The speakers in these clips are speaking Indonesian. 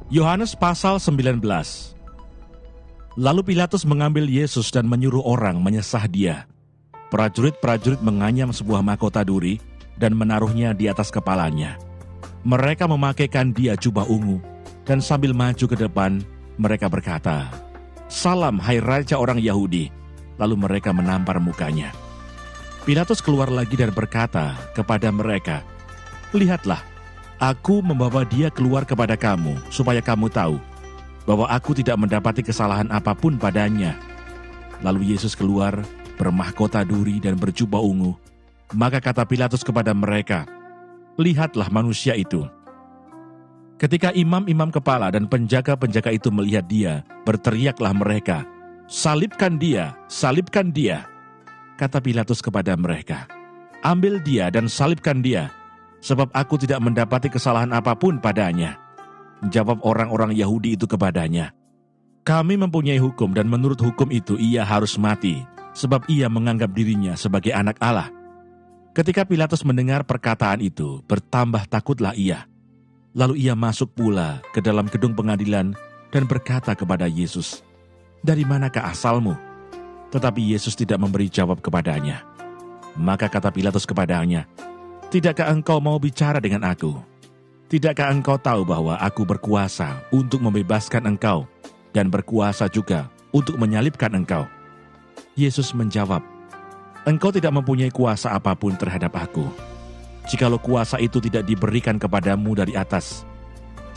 Yohanes pasal 19. Lalu Pilatus mengambil Yesus dan menyuruh orang menyesah dia. Prajurit-prajurit menganyam sebuah mahkota duri dan menaruhnya di atas kepalanya. Mereka memakaikan dia jubah ungu, dan sambil maju ke depan, mereka berkata, "Salam, hai Raja orang Yahudi." Lalu mereka menampar mukanya. Pilatus keluar lagi dan berkata kepada mereka, "Lihatlah, aku membawa dia keluar kepada kamu, supaya kamu tahu bahwa aku tidak mendapati kesalahan apapun padanya." Lalu Yesus keluar, bermahkota duri dan berjubah ungu. Maka kata Pilatus kepada mereka, "Lihatlah manusia itu." Ketika imam-imam kepala dan penjaga-penjaga itu melihat dia, berteriaklah mereka, "Salibkan dia, salibkan dia." Kata Pilatus kepada mereka, "Ambil dia dan salibkan dia, sebab aku tidak mendapati kesalahan apapun padanya." Jawab orang-orang Yahudi itu kepadanya, "Kami mempunyai hukum dan menurut hukum itu ia harus mati, sebab ia menganggap dirinya sebagai anak Allah." Ketika Pilatus mendengar perkataan itu, bertambah takutlah ia. Lalu ia masuk pula ke dalam gedung pengadilan dan berkata kepada Yesus, "Dari manakah asalmu?" Tetapi Yesus tidak memberi jawab kepadanya. Maka kata Pilatus kepadanya, "Tidakkah engkau mau bicara dengan aku? Tidakkah engkau tahu bahwa aku berkuasa untuk membebaskan engkau dan berkuasa juga untuk menyalibkan engkau?" Yesus menjawab, "Engkau tidak mempunyai kuasa apapun terhadap aku, jikalau kuasa itu tidak diberikan kepadamu dari atas.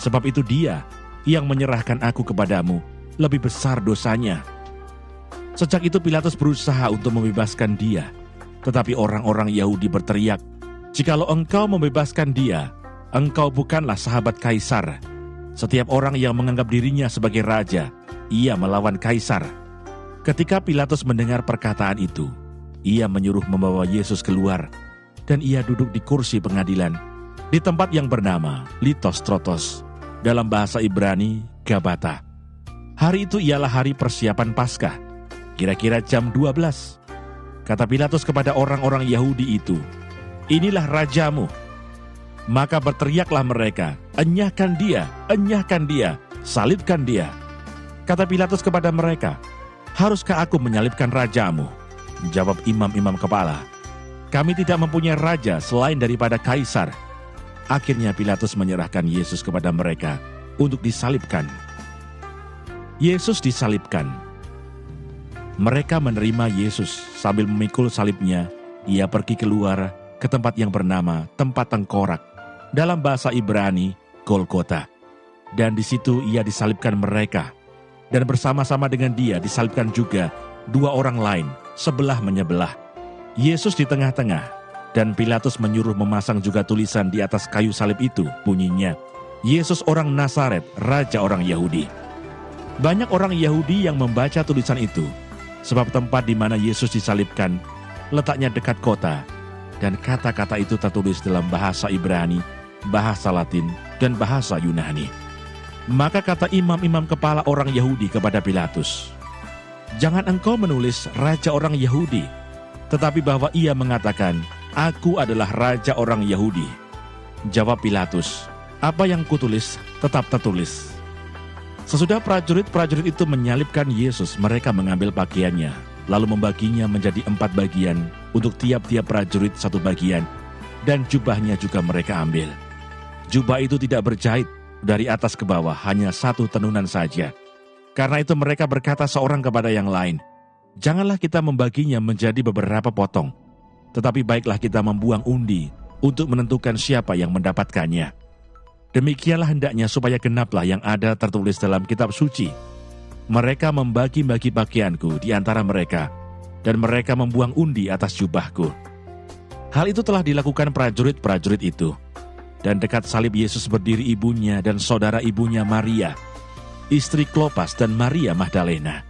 Sebab itu dia yang menyerahkan aku kepadamu lebih besar dosanya." Sejak itu Pilatus berusaha untuk membebaskan dia. Tetapi orang-orang Yahudi berteriak, "Jikalau engkau membebaskan dia, engkau bukanlah sahabat Kaisar. Setiap orang yang menganggap dirinya sebagai raja, ia melawan Kaisar." Ketika Pilatus mendengar perkataan itu, ia menyuruh membawa Yesus keluar, dan ia duduk di kursi pengadilan, di tempat yang bernama Litostrotos, dalam bahasa Ibrani, Gabata. Hari itu ialah hari persiapan Paskah, kira-kira jam 12. Kata Pilatus kepada orang-orang Yahudi itu, "Inilah rajamu." Maka berteriaklah mereka, enyahkan dia, salibkan dia." Kata Pilatus kepada mereka, "Haruskah aku menyalibkan rajamu?" Jawab imam-imam kepala, "Kami tidak mempunyai raja selain daripada Kaisar." Akhirnya Pilatus menyerahkan Yesus kepada mereka untuk disalibkan. Yesus disalibkan. Mereka menerima Yesus. Sambil memikul salibnya, ia pergi keluar ke tempat yang bernama Tempat Tengkorak, dalam bahasa Ibrani, Golgota. Dan di situ ia disalibkan mereka. Dan bersama-sama dengan dia disalibkan juga dua orang lain, sebelah menyebelah. Yesus di tengah-tengah, dan Pilatus menyuruh memasang juga tulisan di atas kayu salib itu, bunyinya, "Yesus orang Nazaret, Raja orang Yahudi." Banyak orang Yahudi yang membaca tulisan itu, sebab tempat di mana Yesus disalibkan letaknya dekat kota, dan kata-kata itu tertulis dalam bahasa Ibrani, bahasa Latin, dan bahasa Yunani. Maka kata imam-imam kepala orang Yahudi kepada Pilatus, "Jangan engkau menulis Raja orang Yahudi, tetapi bahwa ia mengatakan, 'Aku adalah Raja orang Yahudi.'" Jawab Pilatus, "Apa yang kutulis tetap tertulis." Sesudah prajurit-prajurit itu menyalibkan Yesus, mereka mengambil pakaiannya, lalu membaginya menjadi 4 bagian, untuk tiap-tiap prajurit 1 bagian, dan jubahnya juga mereka ambil. Jubah itu tidak berjahit, dari atas ke bawah hanya 1 tenunan saja. Karena itu mereka berkata seorang kepada yang lain, "Janganlah kita membaginya menjadi beberapa potong, tetapi baiklah kita membuang undi untuk menentukan siapa yang mendapatkannya. Demikianlah hendaknya supaya genaplah yang ada tertulis dalam kitab suci. Mereka membagi-bagi pakaianku di antara mereka, dan mereka membuang undi atas jubahku." Hal itu telah dilakukan prajurit-prajurit itu. Dan dekat salib Yesus berdiri ibunya dan saudara ibunya Maria, istri Klopas dan Maria Magdalena.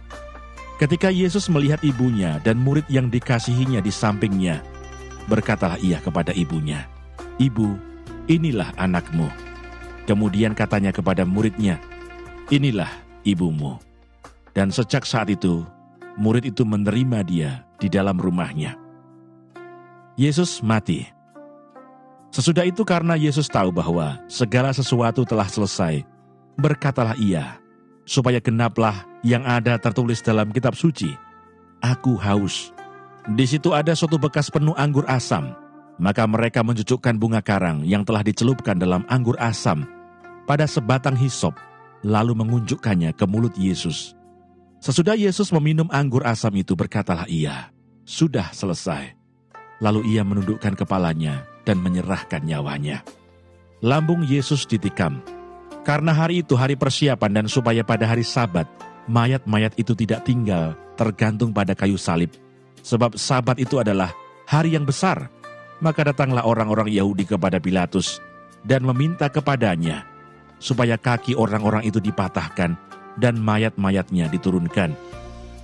Ketika Yesus melihat ibunya dan murid yang dikasihinya di sampingnya, berkatalah ia kepada ibunya, "Ibu, inilah anakmu." Kemudian katanya kepada muridnya, "Inilah ibumu." Dan sejak saat itu, murid itu menerima dia di dalam rumahnya. Yesus mati. Sesudah itu karena Yesus tahu bahwa segala sesuatu telah selesai, Berkatalah ia, supaya genaplah yang ada tertulis dalam kitab suci. Aku haus. Di situ ada suatu bekas penuh anggur asam. Maka mereka mencucukkan bunga karang yang telah dicelupkan dalam anggur asam pada sebatang hisop, lalu mengunjukkannya ke mulut Yesus. Sesudah Yesus meminum anggur asam itu, berkatalah ia, sudah selesai. Lalu ia menundukkan kepalanya dan menyerahkan nyawanya. Lambung Yesus ditikam. Karena hari itu hari persiapan dan supaya pada hari Sabat, mayat-mayat itu tidak tinggal tergantung pada kayu salib. Sebab Sabat itu adalah hari yang besar. Maka datanglah orang-orang Yahudi kepada Pilatus dan meminta kepadanya supaya kaki orang-orang itu dipatahkan dan mayat-mayatnya diturunkan.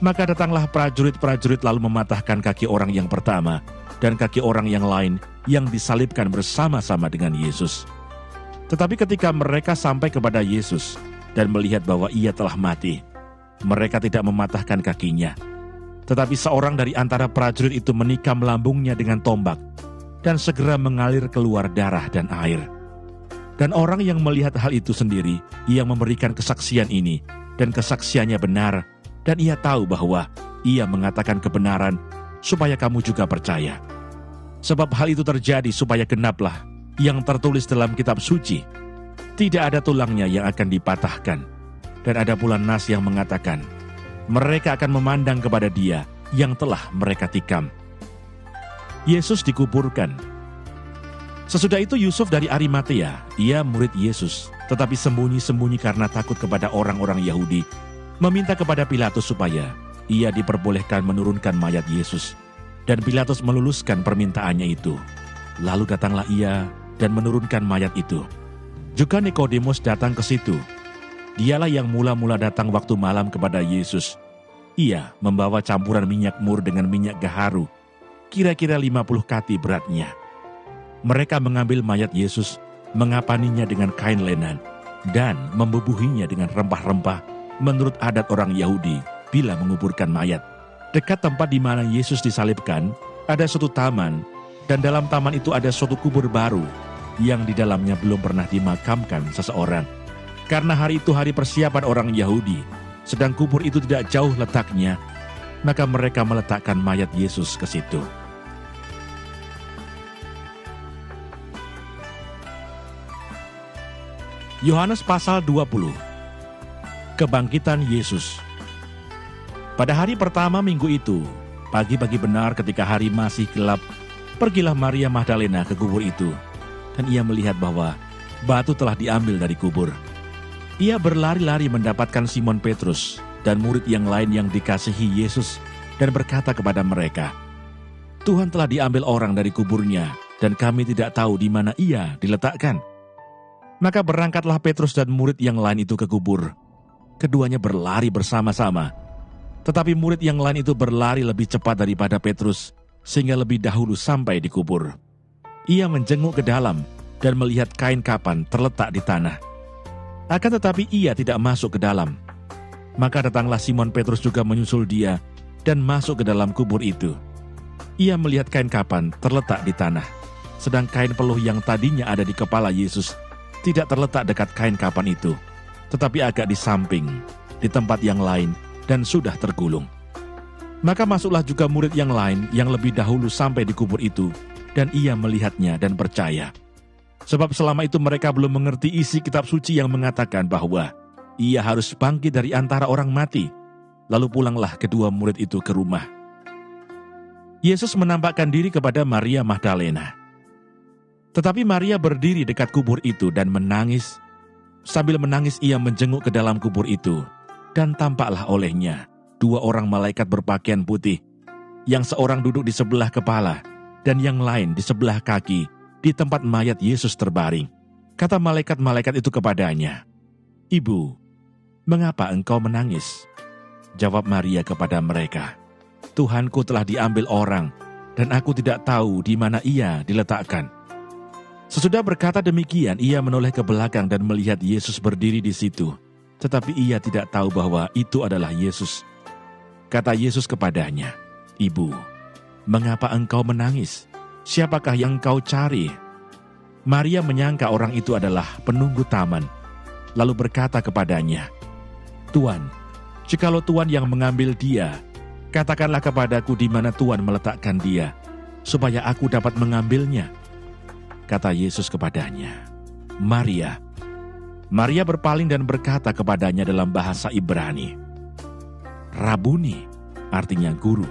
Maka datanglah prajurit-prajurit lalu mematahkan kaki orang yang pertama dan kaki orang yang lain yang disalibkan bersama-sama dengan Yesus. Tetapi ketika mereka sampai kepada Yesus dan melihat bahwa ia telah mati, mereka tidak mematahkan kakinya. Tetapi seorang dari antara prajurit itu menikam lambungnya dengan tombak, dan segera mengalir keluar darah dan air. Dan orang yang melihat hal itu sendiri, ia memberikan kesaksian ini, dan kesaksiannya benar, dan ia tahu bahwa ia mengatakan kebenaran, supaya kamu juga percaya. Sebab hal itu terjadi supaya genaplah yang tertulis dalam kitab suci. Tidak ada tulangnya yang akan dipatahkan. Dan ada pula nas yang mengatakan, mereka akan memandang kepada dia yang telah mereka tikam. Yesus dikuburkan. Sesudah itu Yusuf dari Arimatea, ia murid Yesus, tetapi sembunyi-sembunyi karena takut kepada orang-orang Yahudi, meminta kepada Pilatus supaya ia diperbolehkan menurunkan mayat Yesus. Dan Pilatus meluluskan permintaannya itu. Lalu datanglah ia dan menurunkan mayat itu. Juga Nikodemus datang ke situ. Dialah yang mula-mula datang waktu malam kepada Yesus. Ia membawa campuran minyak mur dengan minyak gaharu, kira-kira 50 kati beratnya. Mereka mengambil mayat Yesus, mengapaninya dengan kain lenan, dan membubuhinya dengan rempah-rempah menurut adat orang Yahudi bila menguburkan mayat. Dekat tempat di mana Yesus disalibkan, ada suatu taman, dan dalam taman itu ada suatu kubur baru, yang di dalamnya belum pernah dimakamkan seseorang. Karena hari itu hari persiapan orang Yahudi, sedang kubur itu tidak jauh letaknya, maka mereka meletakkan mayat Yesus ke situ. Yohanes pasal 20. Kebangkitan Yesus. Pada hari pertama minggu itu, pagi-pagi benar ketika hari masih gelap, pergilah Maria Magdalena ke kubur itu, dan ia melihat bahwa batu telah diambil dari kubur. Ia berlari-lari mendapatkan Simon Petrus dan murid yang lain yang dikasihi Yesus, dan berkata kepada mereka, Tuhan telah diambil orang dari kuburnya, dan kami tidak tahu di mana ia diletakkan. Maka berangkatlah Petrus dan murid yang lain itu ke kubur. Keduanya berlari bersama-sama. Tetapi murid yang lain itu berlari lebih cepat daripada Petrus, sehingga lebih dahulu sampai di kubur. Ia menjenguk ke dalam dan melihat kain kapan terletak di tanah. Akan tetapi ia tidak masuk ke dalam. Maka datanglah Simon Petrus juga menyusul dia dan masuk ke dalam kubur itu. Ia melihat kain kapan terletak di tanah, sedang kain peluh yang tadinya ada di kepala Yesus tidak terletak dekat kain kapan itu, tetapi agak di samping, di tempat yang lain, dan sudah tergulung. Maka masuklah juga murid yang lain yang lebih dahulu sampai di kubur itu, dan ia melihatnya dan percaya. Sebab selama itu mereka belum mengerti isi kitab suci yang mengatakan bahwa ia harus bangkit dari antara orang mati. Lalu pulanglah kedua murid itu ke rumah. Yesus menampakkan diri kepada Maria Magdalena. Tetapi Maria berdiri dekat kubur itu dan menangis. Sambil menangis ia menjenguk ke dalam kubur itu, dan tampaklah olehnya 2 orang malaikat berpakaian putih, yang seorang duduk di sebelah kepala, dan yang lain di sebelah kaki, di tempat mayat Yesus terbaring. Kata malaikat-malaikat itu kepadanya, Ibu, mengapa engkau menangis? Jawab Maria kepada mereka, Tuhanku telah diambil orang, dan aku tidak tahu di mana ia diletakkan. Sesudah berkata demikian, ia menoleh ke belakang dan melihat Yesus berdiri di situ. Tetapi ia tidak tahu bahwa itu adalah Yesus. Kata Yesus kepadanya, Ibu, mengapa engkau menangis? Siapakah yang engkau cari? Maria menyangka orang itu adalah penunggu taman. lalu berkata kepadanya, "Tuan, jikalau Tuan yang mengambil dia, katakanlah kepadaku di mana Tuan meletakkan dia, supaya aku dapat mengambilnya." Kata Yesus kepadanya, "Maria." Maria berpaling dan berkata kepadanya dalam bahasa Ibrani, "Rabuni," artinya guru.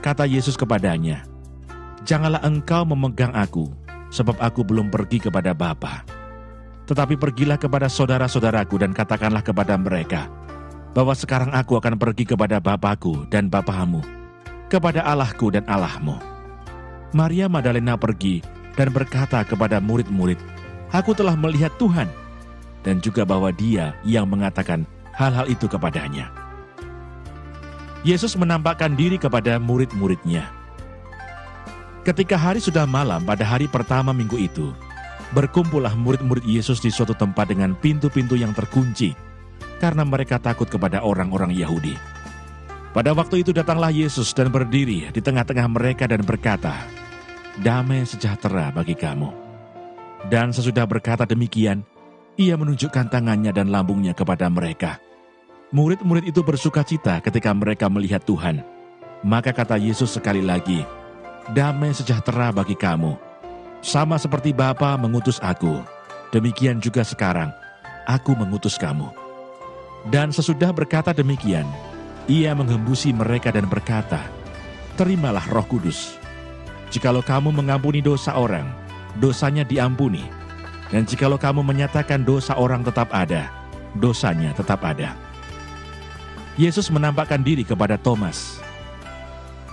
Kata Yesus kepadanya, "Janganlah engkau memegang aku, sebab aku belum pergi kepada Bapa. Tetapi pergilah kepada saudara-saudaraku dan katakanlah kepada mereka, bahwa sekarang aku akan pergi kepada Bapakku dan Bapamu, kepada Allahku dan Allahmu." Maria Magdalena pergi dan berkata kepada murid-murid, "Aku telah melihat Tuhan," dan juga bahwa Dia yang mengatakan hal-hal itu kepadanya. Yesus menampakkan diri kepada murid-muridnya. Ketika hari sudah malam pada hari pertama minggu itu, berkumpullah murid-murid Yesus di suatu tempat dengan pintu-pintu yang terkunci, karena mereka takut kepada orang-orang Yahudi. Pada waktu itu datanglah Yesus dan berdiri di tengah-tengah mereka dan berkata, "Damai sejahtera bagi kamu." Dan sesudah berkata demikian, Ia menunjukkan tangannya dan lambungnya kepada mereka. Murid-murid itu bersukacita ketika mereka melihat Tuhan. Maka kata Yesus sekali lagi, "Damai sejahtera bagi kamu. Sama seperti Bapa mengutus aku, demikian juga sekarang aku mengutus kamu." Dan sesudah berkata demikian, Ia menghembusi mereka dan berkata, "Terimalah Roh Kudus. Jikalau kamu mengampuni dosa orang, dosanya diampuni. Dan jikalau kamu menyatakan dosa orang tetap ada, dosanya tetap ada." Yesus menampakkan diri kepada Thomas.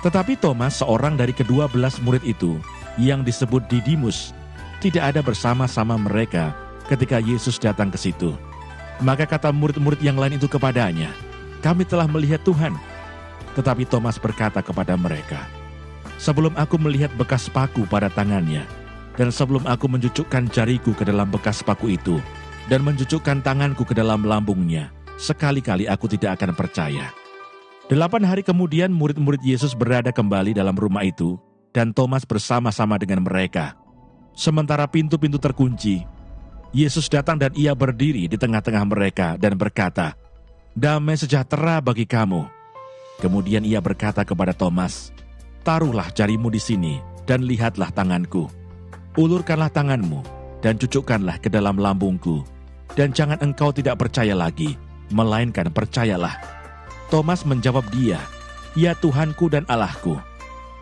Tetapi Thomas, seorang dari ke-12 murid itu, yang disebut Didimus, tidak ada bersama-sama mereka ketika Yesus datang ke situ. Maka kata murid-murid yang lain itu kepadanya, "Kami telah melihat Tuhan." Tetapi Thomas berkata kepada mereka, "Sebelum aku melihat bekas paku pada tangannya, dan sebelum aku mencucukkan jariku ke dalam bekas paku itu, dan mencucukkan tanganku ke dalam lambungnya, sekali-kali aku tidak akan percaya." 8 hari kemudian murid-murid Yesus berada kembali dalam rumah itu, dan Thomas bersama-sama dengan mereka. Sementara pintu-pintu terkunci, Yesus datang dan Ia berdiri di tengah-tengah mereka dan berkata, "Damai sejahtera bagi kamu." Kemudian Ia berkata kepada Thomas, "Taruhlah jarimu di sini dan lihatlah tanganku. Ulurkanlah tanganmu dan cucukkanlah ke dalam lambungku, dan jangan engkau tidak percaya lagi, melainkan percayalah." Thomas menjawab Dia, "Ya Tuhanku dan Allahku."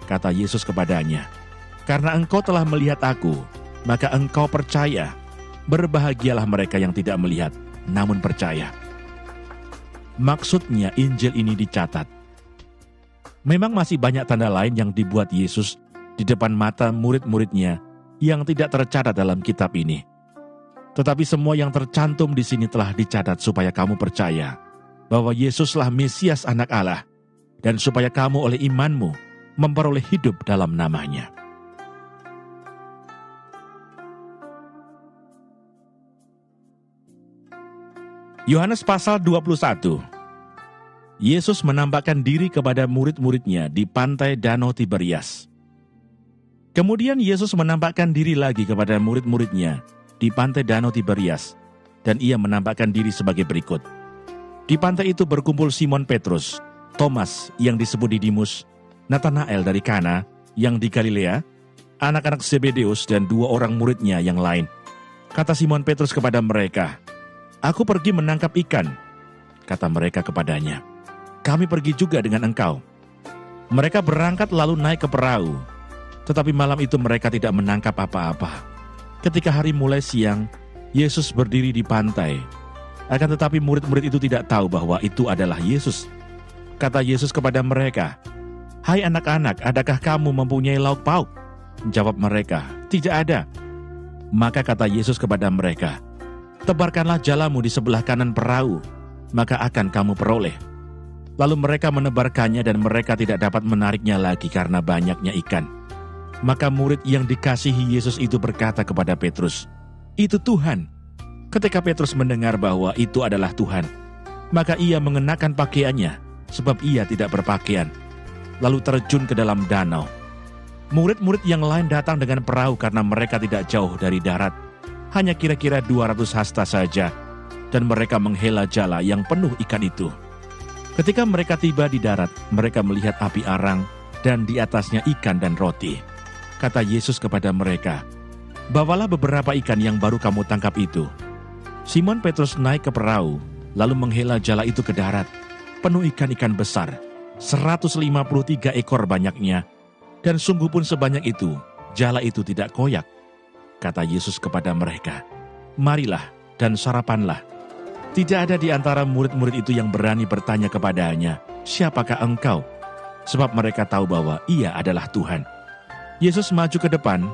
Kata Yesus kepadanya, "Karena engkau telah melihat aku, maka engkau percaya. Berbahagialah mereka yang tidak melihat, namun percaya." Maksudnya Injil ini dicatat. Memang masih banyak tanda lain yang dibuat Yesus di depan mata murid-muridnya yang tidak tercatat dalam kitab ini. Tetapi semua yang tercantum di sini telah dicatat supaya kamu percaya bahwa Yesuslah Mesias Anak Allah, dan supaya kamu oleh imanmu memperoleh hidup dalam nama-Nya. Yohanes pasal 21. Yesus menampakkan diri kepada murid-muridnya di pantai Danau Tiberias. Kemudian Yesus menampakkan diri lagi kepada murid-muridnya di pantai Danau Tiberias, dan Ia menampakkan diri sebagai berikut. Di pantai itu berkumpul Simon Petrus, Thomas yang disebut Didimus, Natanael dari Kana yang di Galilea, anak-anak Zebedeus, dan 2 orang muridnya yang lain. Kata Simon Petrus kepada mereka, "Aku pergi menangkap ikan." Kata mereka kepadanya, "Kami pergi juga dengan engkau." Mereka berangkat lalu naik ke perahu, tetapi malam itu mereka tidak menangkap apa-apa. Ketika hari mulai siang, Yesus berdiri di pantai. Akan tetapi murid-murid itu tidak tahu bahwa itu adalah Yesus. Kata Yesus kepada mereka, "Hai anak-anak, adakah kamu mempunyai lauk pauk?" Jawab mereka, "Tidak ada." Maka kata Yesus kepada mereka, "Tebarkanlah jalamu di sebelah kanan perahu, maka akan kamu peroleh." Lalu mereka menebarkannya dan mereka tidak dapat menariknya lagi karena banyaknya ikan. Maka murid yang dikasihi Yesus itu berkata kepada Petrus, "Itu Tuhan." Ketika Petrus mendengar bahwa itu adalah Tuhan, maka ia mengenakan pakaiannya, sebab ia tidak berpakaian, lalu terjun ke dalam danau. Murid-murid yang lain datang dengan perahu karena mereka tidak jauh dari darat, hanya kira-kira 200 hasta saja, dan mereka menghela jala yang penuh ikan itu. Ketika mereka tiba di darat, mereka melihat api arang dan di atasnya ikan dan roti. Kata Yesus kepada mereka, "Bawalah beberapa ikan yang baru kamu tangkap itu." Simon Petrus naik ke perahu, lalu menghela jala itu ke darat, penuh ikan-ikan besar, 153 ekor banyaknya, dan sungguh pun sebanyak itu, jala itu tidak koyak. Kata Yesus kepada mereka, "Marilah dan sarapanlah." Tidak ada di antara murid-murid itu yang berani bertanya kepadanya, "Siapakah engkau?" Sebab mereka tahu bahwa ia adalah Tuhan. Yesus maju ke depan,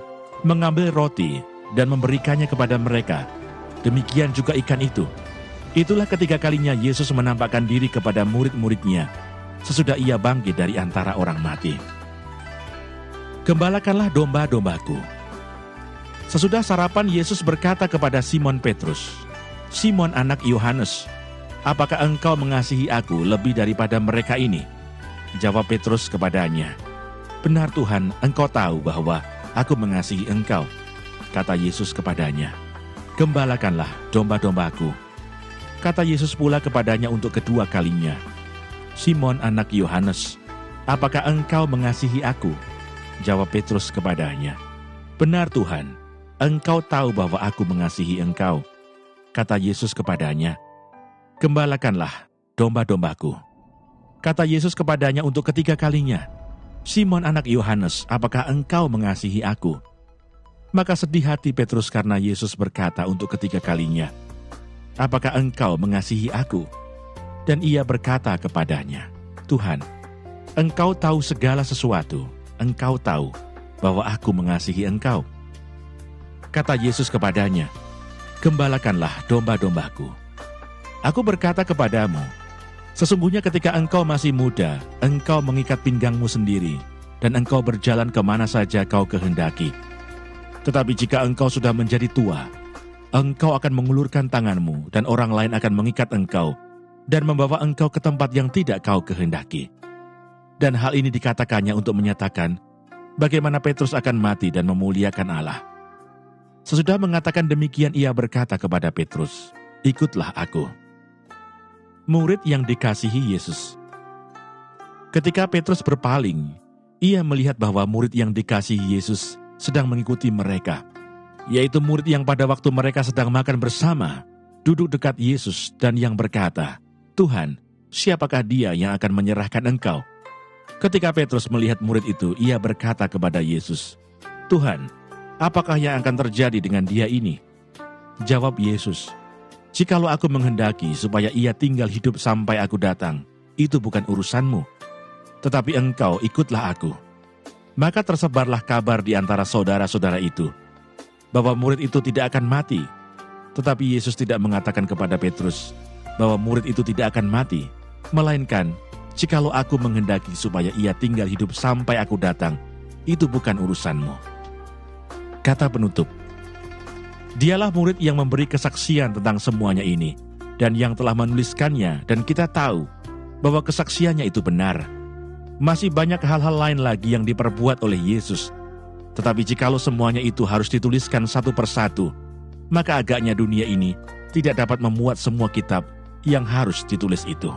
mengambil roti dan memberikannya kepada mereka. Demikian juga ikan itu. Itulah ketiga kalinya Yesus menampakkan diri kepada murid-muridnya sesudah ia bangkit dari antara orang mati. Gembalakanlah domba-dombaku. Sesudah sarapan, Yesus berkata kepada Simon Petrus, "Simon anak Yohanes, apakah engkau mengasihi aku lebih daripada mereka ini?" Jawab Petrus kepadanya, "Benar Tuhan, engkau tahu bahwa aku mengasihi engkau." Kata Yesus kepadanya, "Gembalakanlah domba-dombaku." Kata Yesus pula kepadanya untuk kedua kalinya, "Simon anak Yohanes, apakah engkau mengasihi aku?" Jawab Petrus kepadanya, "Benar Tuhan, engkau tahu bahwa aku mengasihi engkau." Kata Yesus kepadanya, "Gembalakanlah domba-dombaku." Kata Yesus kepadanya untuk ketiga kalinya, "Simon anak Yohanes, apakah engkau mengasihi aku?" Maka sedih hati Petrus karena Yesus berkata untuk ketiga kalinya, "Apakah engkau mengasihi aku?" Dan ia berkata kepadanya, "Tuhan, engkau tahu segala sesuatu, engkau tahu bahwa aku mengasihi engkau." Kata Yesus kepadanya, "Gembalakanlah domba-dombaku. Aku berkata kepadamu, sesungguhnya ketika engkau masih muda, engkau mengikat pinggangmu sendiri, dan engkau berjalan kemana saja kau kehendaki. Tetapi jika engkau sudah menjadi tua, engkau akan mengulurkan tanganmu, dan orang lain akan mengikat engkau, dan membawa engkau ke tempat yang tidak kau kehendaki." Dan hal ini dikatakannya untuk menyatakan bagaimana Petrus akan mati dan memuliakan Allah. Sesudah mengatakan demikian, ia berkata kepada Petrus, "Ikutlah aku." Murid yang dikasihi Yesus. Ketika Petrus berpaling, ia melihat bahwa murid yang dikasihi Yesus sedang mengikuti mereka, yaitu murid yang pada waktu mereka sedang makan bersama, duduk dekat Yesus dan yang berkata, "Tuhan, siapakah dia yang akan menyerahkan engkau?" Ketika Petrus melihat murid itu, ia berkata kepada Yesus, "Tuhan, apakah yang akan terjadi dengan dia ini?" Jawab Yesus, "Jikalau aku menghendaki supaya ia tinggal hidup sampai aku datang, itu bukan urusanmu. Tetapi engkau ikutlah aku." Maka tersebarlah kabar di antara saudara-saudara itu, bahwa murid itu tidak akan mati. Tetapi Yesus tidak mengatakan kepada Petrus bahwa murid itu tidak akan mati, melainkan, "Jikalau aku menghendaki supaya ia tinggal hidup sampai aku datang, itu bukan urusanmu." Kata penutup. Dialah murid yang memberi kesaksian tentang semuanya ini, dan yang telah menuliskannya, dan kita tahu bahwa kesaksiannya itu benar. Masih banyak hal-hal lain lagi yang diperbuat oleh Yesus. Tetapi jikalau semuanya itu harus dituliskan satu persatu, maka agaknya dunia ini tidak dapat memuat semua kitab yang harus ditulis itu.